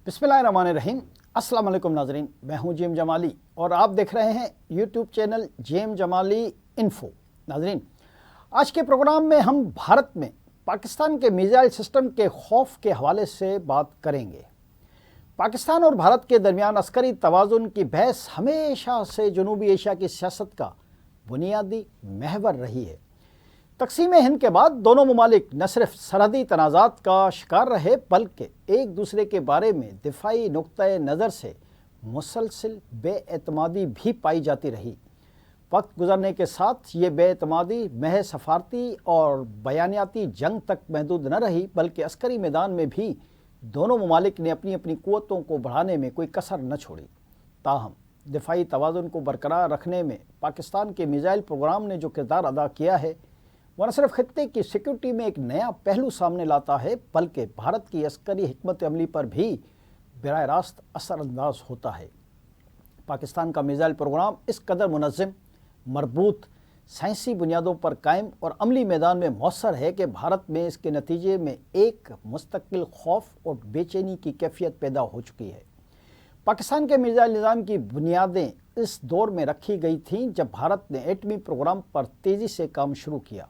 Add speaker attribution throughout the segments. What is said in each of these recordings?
Speaker 1: بسم اللہ الرحمن الرحیم۔ السلام علیکم ناظرین، میں ہوں جیم جمالی اور آپ دیکھ رہے ہیں یوٹیوب چینل جیم جمالی انفو۔ ناظرین، آج کے پروگرام میں ہم بھارت میں پاکستان کے میزائل سسٹم کے خوف کے حوالے سے بات کریں گے۔ پاکستان اور بھارت کے درمیان عسکری توازن کی بحث ہمیشہ سے جنوبی ایشیا کی سیاست کا بنیادی محور رہی ہے۔ تقسیم ہند کے بعد دونوں ممالک نہ صرف سرحدی تنازعات کا شکار رہے بلکہ ایک دوسرے کے بارے میں دفاعی نقطۂ نظر سے مسلسل بے اعتمادی بھی پائی جاتی رہی۔ وقت گزرنے کے ساتھ یہ بے اعتمادی محض سفارتی اور بیانیاتی جنگ تک محدود نہ رہی بلکہ عسکری میدان میں بھی دونوں ممالک نے اپنی اپنی قوتوں کو بڑھانے میں کوئی کسر نہ چھوڑی۔ تاہم دفاعی توازن کو برقرار رکھنے میں پاکستان کے میزائل پروگرام نے جو کردار ادا کیا ہے وہ نہ صرف خطے کی سیکورٹی میں ایک نیا پہلو سامنے لاتا ہے بلکہ بھارت کی عسکری حکمت عملی پر بھی براہ راست اثر انداز ہوتا ہے۔ پاکستان کا میزائل پروگرام اس قدر منظم، مربوط، سائنسی بنیادوں پر قائم اور عملی میدان میں مؤثر ہے کہ بھارت میں اس کے نتیجے میں ایک مستقل خوف اور بے چینی کی کیفیت پیدا ہو چکی ہے۔ پاکستان کے میزائل نظام کی بنیادیں اس دور میں رکھی گئی تھیں جب بھارت نے ایٹمی پروگرام پر تیزی سے کام شروع کیا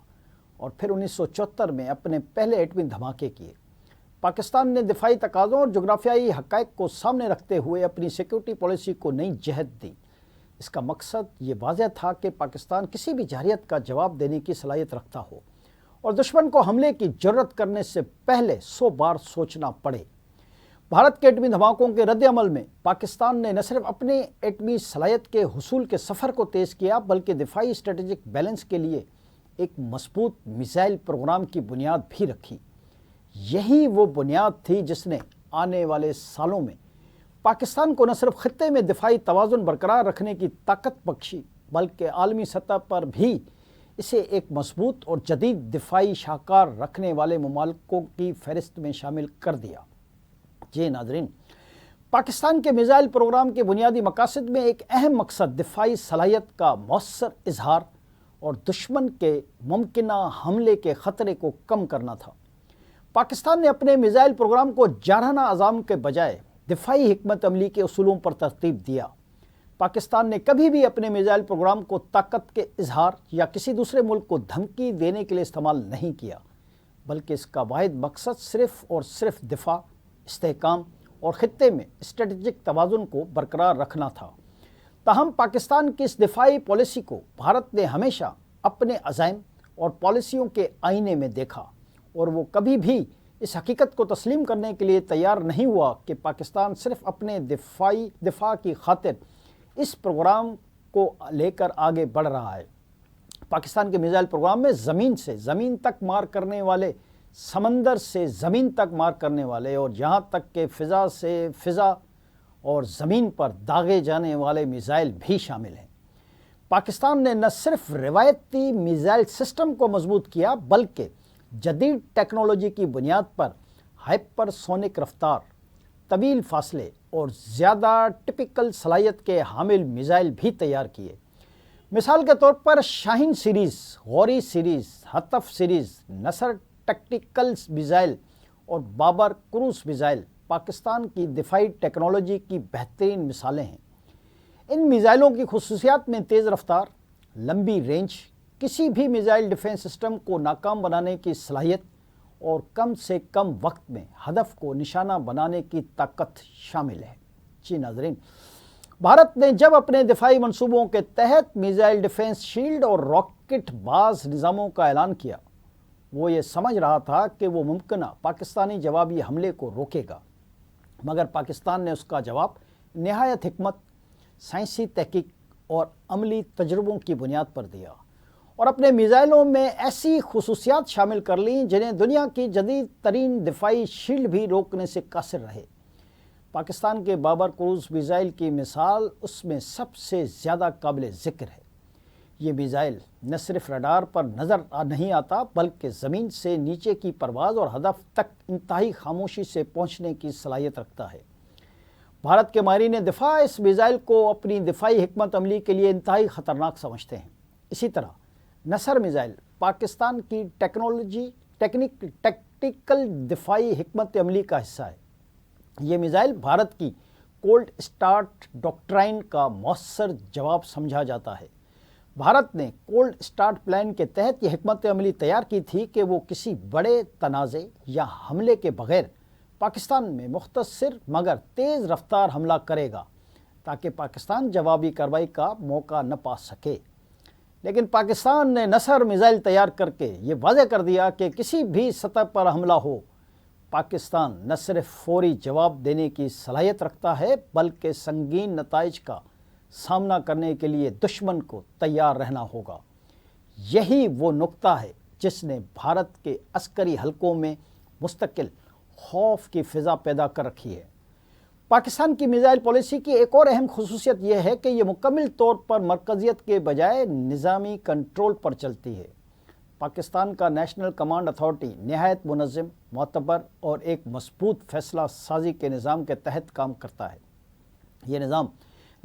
Speaker 1: اور پھر 1974 میں اپنے پہلے ایٹمی دھماکے کیے۔ پاکستان نے دفاعی تقاضوں اور جغرافیائی حقائق کو سامنے رکھتے ہوئے اپنی سیکورٹی پالیسی کو نئی جہت دی۔ اس کا مقصد یہ واضح تھا کہ پاکستان کسی بھی جارحیت کا جواب دینے کی صلاحیت رکھتا ہو اور دشمن کو حملے کی جرات کرنے سے پہلے 100 بار سوچنا پڑے۔ بھارت کے ایٹمی دھماکوں کے رد عمل میں پاکستان نے نہ صرف اپنے ایٹمی صلاحیت کے حصول کے سفر کو تیز کیا بلکہ دفاعی اسٹریٹجک بیلنس کے لیے ایک مضبوط میزائل پروگرام کی بنیاد بھی رکھی۔ یہی وہ بنیاد تھی جس نے آنے والے سالوں میں پاکستان کو نہ صرف خطے میں دفاعی توازن برقرار رکھنے کی طاقت بخشی بلکہ عالمی سطح پر بھی اسے ایک مضبوط اور جدید دفاعی شاہکار رکھنے والے ممالکوں کی فہرست میں شامل کر دیا۔ جی ناظرین، پاکستان کے میزائل پروگرام کے بنیادی مقاصد میں ایک اہم مقصد دفاعی صلاحیت کا مؤثر اظہار اور دشمن کے ممکنہ حملے کے خطرے کو کم کرنا تھا۔ پاکستان نے اپنے میزائل پروگرام کو جارحانہ عزم کے بجائے دفاعی حکمت عملی کے اصولوں پر ترتیب دیا۔ پاکستان نے کبھی بھی اپنے میزائل پروگرام کو طاقت کے اظہار یا کسی دوسرے ملک کو دھمکی دینے کے لیے استعمال نہیں کیا بلکہ اس کا واحد مقصد صرف اور صرف دفاع، استحکام اور خطے میں اسٹریٹجک توازن کو برقرار رکھنا تھا۔ تاہم پاکستان کی اس دفاعی پالیسی کو بھارت نے ہمیشہ اپنے عزائم اور پالیسیوں کے آئینے میں دیکھا اور وہ کبھی بھی اس حقیقت کو تسلیم کرنے کے لیے تیار نہیں ہوا کہ پاکستان صرف اپنے دفاع کی خاطر اس پروگرام کو لے کر آگے بڑھ رہا ہے۔ پاکستان کے میزائل پروگرام میں زمین سے زمین تک مار کرنے والے، سمندر سے زمین تک مار کرنے والے اور یہاں تک کہ فضا سے فضا اور زمین پر داغے جانے والے میزائل بھی شامل ہیں۔ پاکستان نے نہ صرف روایتی میزائل سسٹم کو مضبوط کیا بلکہ جدید ٹیکنالوجی کی بنیاد پر ہائپر سونک رفتار، طویل فاصلے اور زیادہ ٹپیکل صلاحیت کے حامل میزائل بھی تیار کیے۔ مثال کے طور پر شاہین سیریز، غوری سیریز، ہتف سیریز، نصر ٹیکٹیکل میزائل اور بابر کروز میزائل پاکستان کی دفاعی ٹیکنالوجی کی بہترین مثالیں ہیں۔ ان میزائلوں کی خصوصیات میں تیز رفتار، لمبی رینج، کسی بھی میزائل ڈیفنس سسٹم کو ناکام بنانے کی صلاحیت اور کم سے کم وقت میں ہدف کو نشانہ بنانے کی طاقت شامل ہے۔ جی ناظرین، بھارت نے جب اپنے دفاعی منصوبوں کے تحت میزائل ڈیفنس شیلڈ اور راکٹ باز نظاموں کا اعلان کیا، وہ یہ سمجھ رہا تھا کہ وہ ممکنہ پاکستانی جوابی حملے کو روکے گا، مگر پاکستان نے اس کا جواب نہایت حکمت، سائنسی تحقیق اور عملی تجربوں کی بنیاد پر دیا اور اپنے میزائلوں میں ایسی خصوصیات شامل کر لیں جنہیں دنیا کی جدید ترین دفاعی شیلڈ بھی روکنے سے قاصر رہے۔ پاکستان کے بابر کروز میزائل کی مثال اس میں سب سے زیادہ قابل ذکر ہے۔ یہ میزائل نہ صرف رڈار پر نظر نہیں آتا بلکہ زمین سے نیچے کی پرواز اور ہدف تک انتہائی خاموشی سے پہنچنے کی صلاحیت رکھتا ہے۔ بھارت کے ماہرین دفاع اس میزائل کو اپنی دفاعی حکمت عملی کے لیے انتہائی خطرناک سمجھتے ہیں۔ اسی طرح نصر میزائل پاکستان کی ٹیکنیکل دفاعی حکمت عملی کا حصہ ہے۔ یہ میزائل بھارت کی کولڈ اسٹارٹ ڈاکٹرائن کا مؤثر جواب سمجھا جاتا ہے۔ بھارت نے کولڈ اسٹارٹ پلان کے تحت یہ حکمت عملی تیار کی تھی کہ وہ کسی بڑے تنازع یا حملے کے بغیر پاکستان میں مختصر مگر تیز رفتار حملہ کرے گا تاکہ پاکستان جوابی کارروائی کا موقع نہ پا سکے۔ لیکن پاکستان نے نصر میزائل تیار کر کے یہ واضح کر دیا کہ کسی بھی سطح پر حملہ ہو، پاکستان نہ صرف فوری جواب دینے کی صلاحیت رکھتا ہے بلکہ سنگین نتائج کا سامنا کرنے کے لیے دشمن کو تیار رہنا ہوگا۔ یہی وہ نقطہ ہے جس نے بھارت کے عسکری حلقوں میں مستقل خوف کی فضا پیدا کر رکھی ہے۔ پاکستان کی میزائل پالیسی کی ایک اور اہم خصوصیت یہ ہے کہ یہ مکمل طور پر مرکزیت کے بجائے نظامی کنٹرول پر چلتی ہے۔ پاکستان کا نیشنل کمانڈ اتھارٹی نہایت منظم، معتبر اور ایک مضبوط فیصلہ سازی کے نظام کے تحت کام کرتا ہے۔ یہ نظام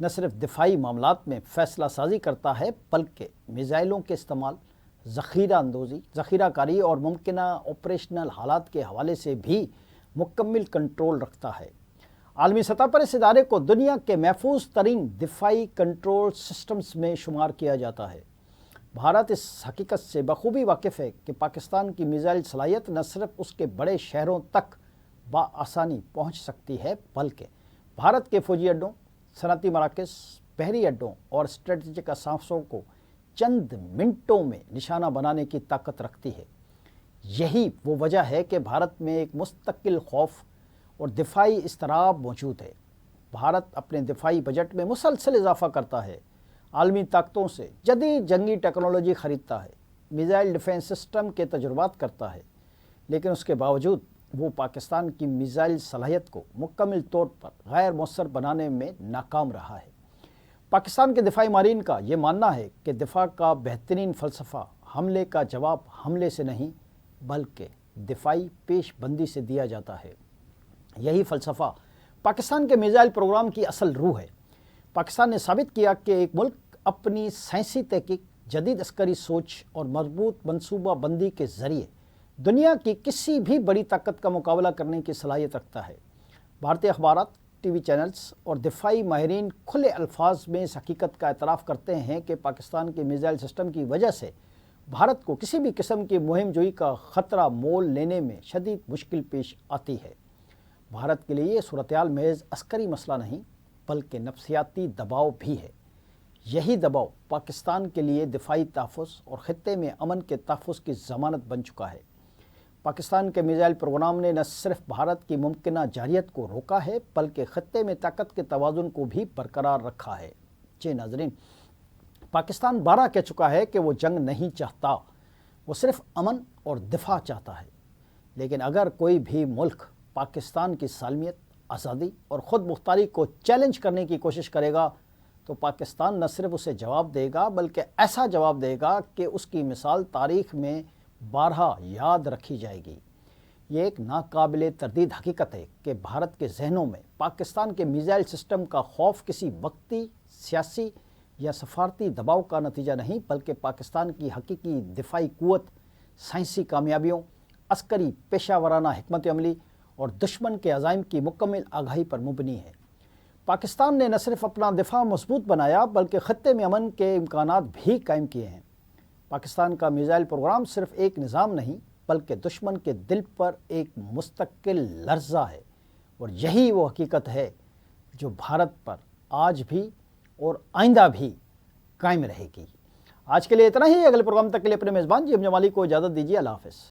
Speaker 1: نہ صرف دفاعی معاملات میں فیصلہ سازی کرتا ہے بلکہ میزائلوں کے استعمال، ذخیرہ کاری اور ممکنہ آپریشنل حالات کے حوالے سے بھی مکمل کنٹرول رکھتا ہے۔ عالمی سطح پر اس ادارے کو دنیا کے محفوظ ترین دفاعی کنٹرول سسٹمز میں شمار کیا جاتا ہے۔ بھارت اس حقیقت سے بخوبی واقف ہے کہ پاکستان کی میزائل صلاحیت نہ صرف اس کے بڑے شہروں تک بآسانی پہنچ سکتی ہے بلکہ بھارت کے فوجی اڈوں، صنعتی مراکز، بحری اڈوں اور اسٹریٹجک اثاثوں کو چند منٹوں میں نشانہ بنانے کی طاقت رکھتی ہے۔ یہی وہ وجہ ہے کہ بھارت میں ایک مستقل خوف اور دفاعی اضطراب موجود ہے۔ بھارت اپنے دفاعی بجٹ میں مسلسل اضافہ کرتا ہے، عالمی طاقتوں سے جدید جنگی ٹیکنالوجی خریدتا ہے، میزائل ڈیفنس سسٹم کے تجربات کرتا ہے، لیکن اس کے باوجود وہ پاکستان کی میزائل صلاحیت کو مکمل طور پر غیر مؤثر بنانے میں ناکام رہا ہے۔ پاکستان کے دفاعی ماہرین کا یہ ماننا ہے کہ دفاع کا بہترین فلسفہ حملے کا جواب حملے سے نہیں بلکہ دفاعی پیش بندی سے دیا جاتا ہے۔ یہی فلسفہ پاکستان کے میزائل پروگرام کی اصل روح ہے۔ پاکستان نے ثابت کیا کہ ایک ملک اپنی سائنسی تحقیق، جدید عسکری سوچ اور مضبوط منصوبہ بندی کے ذریعے دنیا کی کسی بھی بڑی طاقت کا مقابلہ کرنے کی صلاحیت رکھتا ہے۔ بھارتی اخبارات، ٹی وی چینلز اور دفاعی ماہرین کھلے الفاظ میں اس حقیقت کا اعتراف کرتے ہیں کہ پاکستان کے میزائل سسٹم کی وجہ سے بھارت کو کسی بھی قسم کی مہم جوئی کا خطرہ مول لینے میں شدید مشکل پیش آتی ہے۔ بھارت کے لیے یہ صورتحال محض عسکری مسئلہ نہیں بلکہ نفسیاتی دباؤ بھی ہے۔ یہی دباؤ پاکستان کے لیے دفاعی تحفظ اور خطے میں امن کے تحفظ کی ضمانت بن چکا ہے۔ پاکستان کے میزائل پروگرام نے نہ صرف بھارت کی ممکنہ جارحیت کو روکا ہے بلکہ خطے میں طاقت کے توازن کو بھی برقرار رکھا ہے۔ جی ناظرین، پاکستان بارہا کہہ چکا ہے کہ وہ جنگ نہیں چاہتا، وہ صرف امن اور دفاع چاہتا ہے۔ لیکن اگر کوئی بھی ملک پاکستان کی سالمیت، آزادی اور خود مختاری کو چیلنج کرنے کی کوشش کرے گا تو پاکستان نہ صرف اسے جواب دے گا بلکہ ایسا جواب دے گا کہ اس کی مثال تاریخ میں بارہا یاد رکھی جائے گی۔ یہ ایک ناقابل تردید حقیقت ہے کہ بھارت کے ذہنوں میں پاکستان کے میزائل سسٹم کا خوف کسی وقتی، سیاسی یا سفارتی دباؤ کا نتیجہ نہیں بلکہ پاکستان کی حقیقی دفاعی قوت، سائنسی کامیابیوں، عسکری پیشہ ورانہ حکمت عملی اور دشمن کے عزائم کی مکمل آگاہی پر مبنی ہے۔ پاکستان نے نہ صرف اپنا دفاع مضبوط بنایا بلکہ خطے میں امن کے امکانات بھی قائم کیے ہیں۔ پاکستان کا میزائل پروگرام صرف ایک نظام نہیں بلکہ دشمن کے دل پر ایک مستقل لرزہ ہے، اور یہی وہ حقیقت ہے جو بھارت پر آج بھی اور آئندہ بھی قائم رہے گی۔ آج کے لیے اتنا ہی۔ اگلے پروگرام تک کے لیے اپنے میزبان جیم جمالی کو اجازت دیجیے۔ اللہ حافظ۔